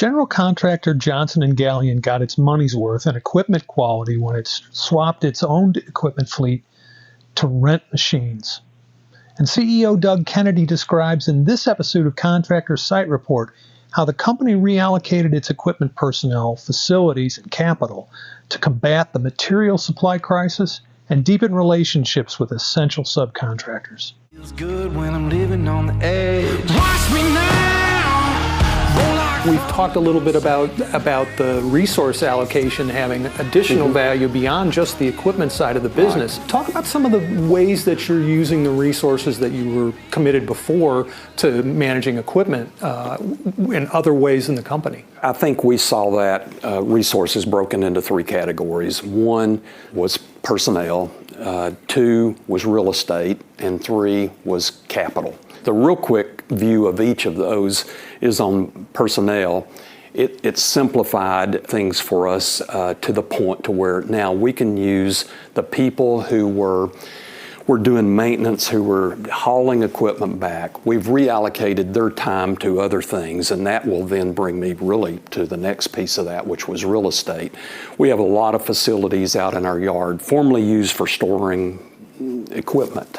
General Contractor Johnson & Gallion got its money's worth in equipment quality when it swapped its owned equipment fleet to rent machines. And CEO Doug Kennedy describes in this episode of Contractor Site Report how the company reallocated its equipment personnel, facilities, and capital to combat the material supply crisis and deepen relationships with essential subcontractors. Feels good when I'm living on the edge. Watch me now. We've talked a little bit about the resource allocation having additional value beyond just the equipment side of the business. Right. Talk about some of the ways that you're using the resources that you were committed before to managing equipment in other ways in the company. I think we saw that resources broken into three categories. One was personnel, two was real estate, and three was capital. The real quick view of each of those is on personnel. It simplified things for us to the point to where now we can use the people who were doing maintenance, who were hauling equipment back. We've reallocated their time to other things, and that will then bring me really to the next piece of that, which was real estate. We have a lot of facilities out in our yard, formerly used for storing equipment,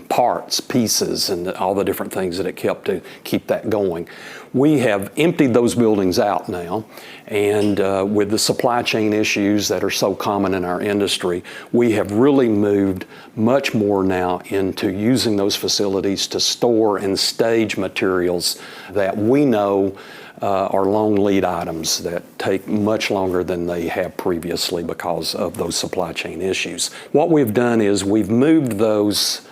parts, pieces, and all the different things that it kept to keep that going. We have emptied those buildings out now, and with the supply chain issues that are so common in our industry, we have really moved much more now into using those facilities to store and stage materials that we know are long lead items that take much longer than they have previously because of those supply chain issues. What we've done is we've moved those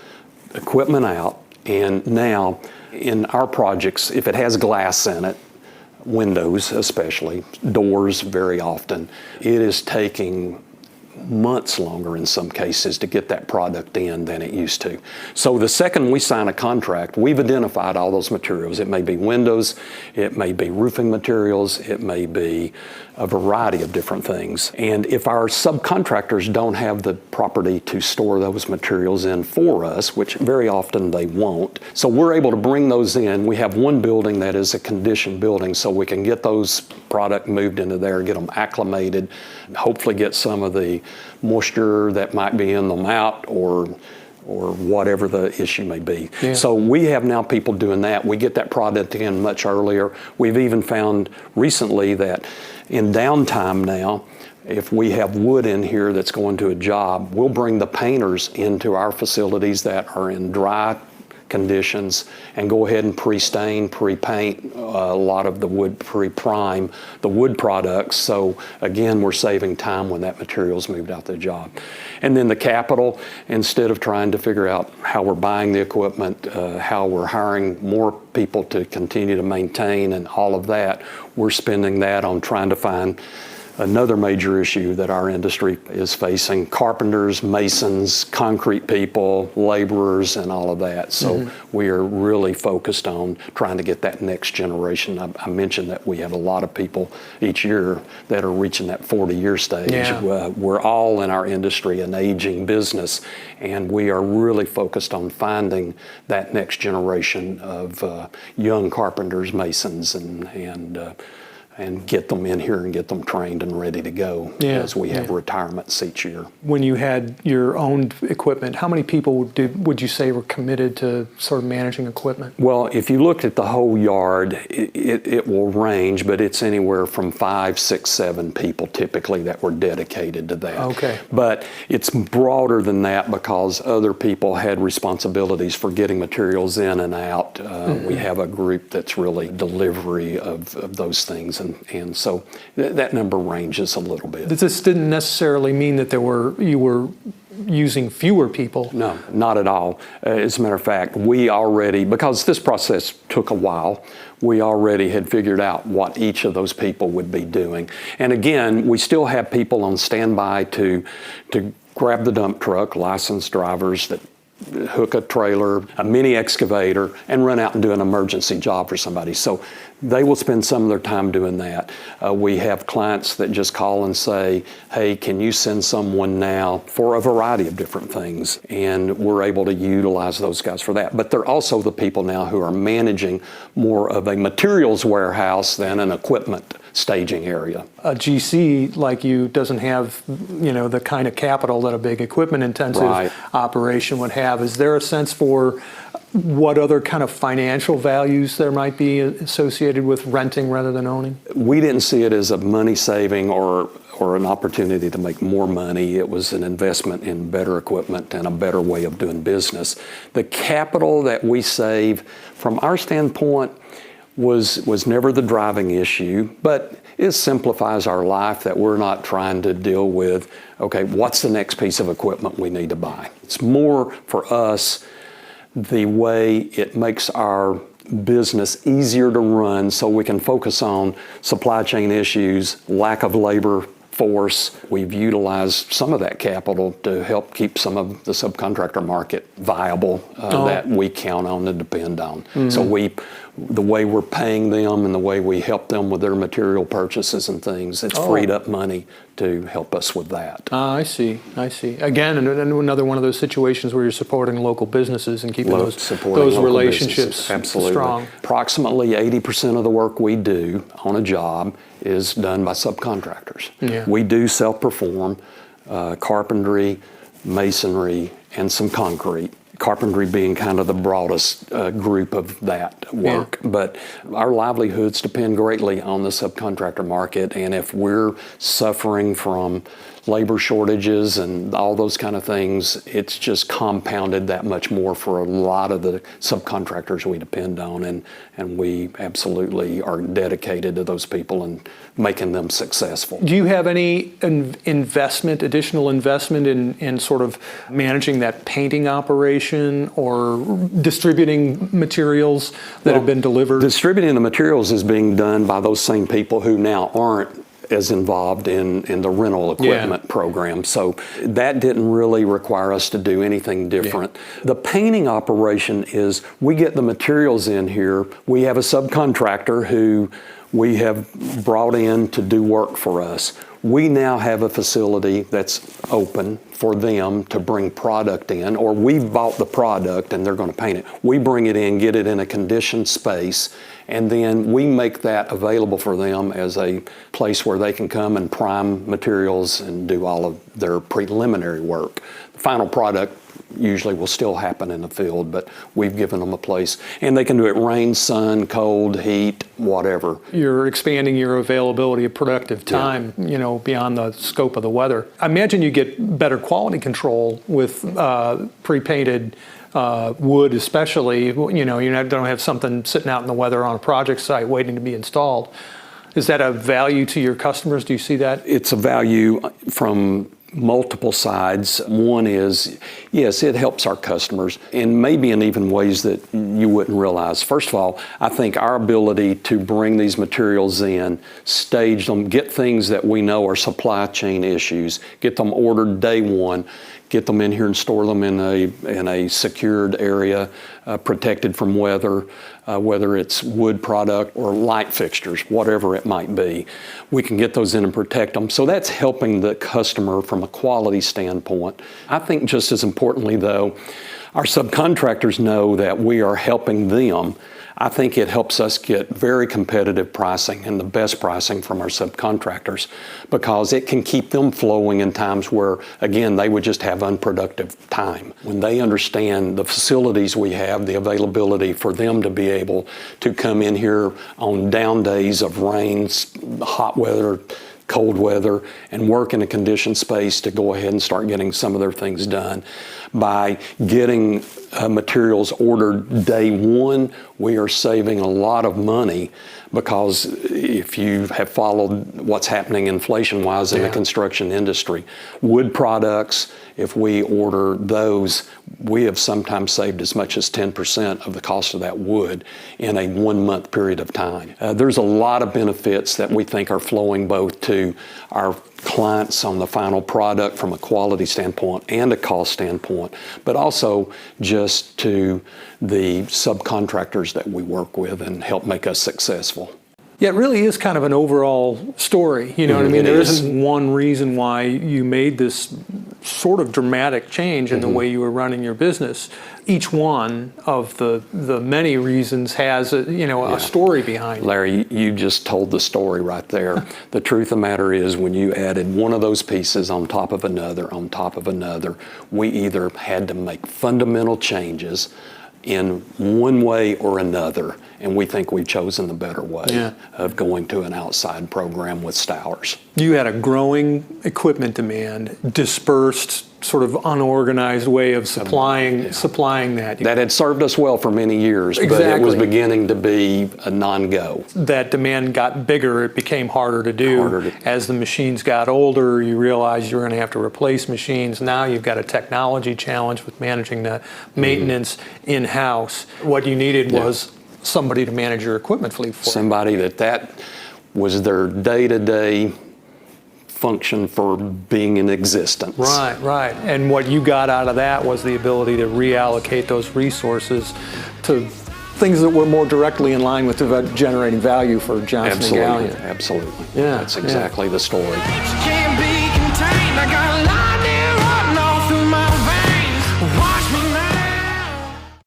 equipment out, and now in our projects, if it has glass in it, windows especially, doors very often, it is taking months longer in some cases to get that product in than it used to. So the second we sign a contract, we've identified all those materials. It may be windows, it may be roofing materials, it may be a variety of different things. And if our subcontractors don't have the property to store those materials in for us, which very often they won't, so we're able to bring those in. We have one building that is a conditioned building, so we can get those product moved into there, get them acclimated, hopefully get some of the moisture that might be in them out, or whatever the issue may be. Yeah. So we have now people doing that. We get that product in much earlier. We've even found recently that in downtime now, if we have wood in here that's going to a job, we'll bring the painters into our facilities that are in dry conditions and go ahead and pre-stain, pre-paint a lot of the wood, pre-prime the wood products. So again, we're saving time when that material's moved out the job. And then the capital, instead of trying to figure out how we're buying the equipment, how we're hiring more people to continue to maintain and all of that, we're spending that on trying to find another major issue that our industry is facing: carpenters, masons, concrete people, laborers, and all of that. So we are really focused on trying to get that next generation. I mentioned that we have a lot of people each year that are reaching that 40-year stage. Yeah. We're all in our industry an aging business, and we are really focused on finding that next generation of young carpenters, masons, and get them in here and get them trained and ready to go as we have retirements each year. When you had your own equipment, how many people would you say were committed to sort of managing equipment? Well, if you looked at the whole yard, it will range, but it's anywhere from 5, 6, 7 people typically that were dedicated to that. Okay. But it's broader than that because other people had responsibilities for getting materials in and out. We have a group that's really delivery of those things. And so that number ranges a little bit. This didn't necessarily mean that you were using fewer people. No, not at all. As a matter of fact, we already, because this process took a while, we already had figured out what each of those people would be doing. And again, we still have people on standby to grab the dump truck, licensed drivers that hook a trailer, a mini excavator, and run out and do an emergency job for somebody. So they will spend some of their time doing that. We have clients that just call and say, hey, can you send someone now for a variety of different things? And we're able to utilize those guys for that. But they're also the people now who are managing more of a materials warehouse than an equipment staging area. A GC like you doesn't have, the kind of capital that a big equipment intensive operation would have. Is there a sense for what other kind of financial values there might be associated with renting rather than owning? We didn't see it as a money saving or an opportunity to make more money. It was an investment in better equipment and a better way of doing business. The capital that we save from our standpoint was never the driving issue, but it simplifies our life that we're not trying to deal with, okay, what's the next piece of equipment we need to buy? It's more for us the way it makes our business easier to run so we can focus on supply chain issues, lack of labor force. We've utilized some of that capital to help keep some of the subcontractor market viable that we count on and depend on. Mm-hmm. So the way we're paying them and the way we help them with their material purchases and things, it's freed up money to help us with that. I see. Again, another one of those situations where you're supporting local businesses and keeping those relationships strong. Approximately 80% of the work we do on a job is done by subcontractors. Yeah. We do self-perform carpentry, masonry, and some concrete. Carpentry being kind of the broadest group of that work. Yeah. But our livelihoods depend greatly on the subcontractor market, and if we're suffering from labor shortages and all those kind of things, it's just compounded that much more for a lot of the subcontractors we depend on, and we absolutely are dedicated to those people and making them successful. Do you have any additional investment in sort of managing that painting operation or distributing materials that have been delivered? Distributing the materials is being done by those same people who now aren't as involved in the rental equipment program. So that didn't really require us to do anything different. Yeah. The painting operation is we get the materials in here. We have a subcontractor who we have brought in to do work for us. We now have a facility that's open for them to bring product in, or we've bought the product and they're going to paint it. We bring it in, get it in a conditioned space, and then we make that available for them as a place where they can come and prime materials and do all of their preliminary work. The final product usually will still happen in the field, but we've given them a place, and they can do it rain, sun, cold, heat, whatever. You're expanding your availability of productive time, beyond the scope of the weather. I imagine you get better quality control with pre-painted wood, especially. You don't have something sitting out in the weather on a project site waiting to be installed. Is that a value to your customers? Do you see that? It's a value from multiple sides. One is, yes, it helps our customers, and maybe in even ways that you wouldn't realize. First of all, I think our ability to bring these materials in, stage them, get things that we know are supply chain issues, get them ordered day one, get them in here and store them in a secured area, protected from weather, whether it's wood product or light fixtures, whatever it might be. We can get those in and protect them. So that's helping the customer from a quality standpoint. I think just as importantly, though, our subcontractors know that we are helping them. I think it helps us get very competitive pricing and the best pricing from our subcontractors, because it can keep them flowing in times where, again, they would just have unproductive time. When they understand the facilities we have, the availability for them to be able to come in here on down days of rains, hot weather, cold weather, and work in a conditioned space to go ahead and start getting some of their things done. By getting materials ordered day one, we are saving a lot of money, because if you have followed what's happening inflation-wise in the construction industry, wood products, if we order those, we have sometimes saved as much as 10% of the cost of that wood in a 1 month period of time. There's a lot of benefits that we think are flowing both to our clients on the final product from a quality standpoint and a cost standpoint, but also just to the subcontractors that we work with and help make us successful. Yeah, it really is kind of an overall story. You know what I mean? There isn't one reason why you made this sort of dramatic change in the way you were running your business. Each one of the many reasons has a story behind it. Larry, you just told the story right there. The truth of the matter is, when you added one of those pieces on top of another, we either had to make fundamental changes in one way or another, and we think we've chosen the better way of going to an outside program with Stowers. You had a growing equipment demand, dispersed, sort of unorganized way of supplying that. That had served us well for many years, but it was beginning to be a non-go. That demand got bigger, it became harder to do. As the machines got older, you realized you were going to have to replace machines. Now you've got a technology challenge with managing the maintenance in-house. What you needed was somebody to manage your equipment fleet for you. Somebody that was their day-to-day function for being in existence. Right. And what you got out of that was the ability to reallocate those resources to things that were more directly in line with generating value for Johnson & Gallion. Absolutely. Yeah, That's exactly the story. Can't be contained. I got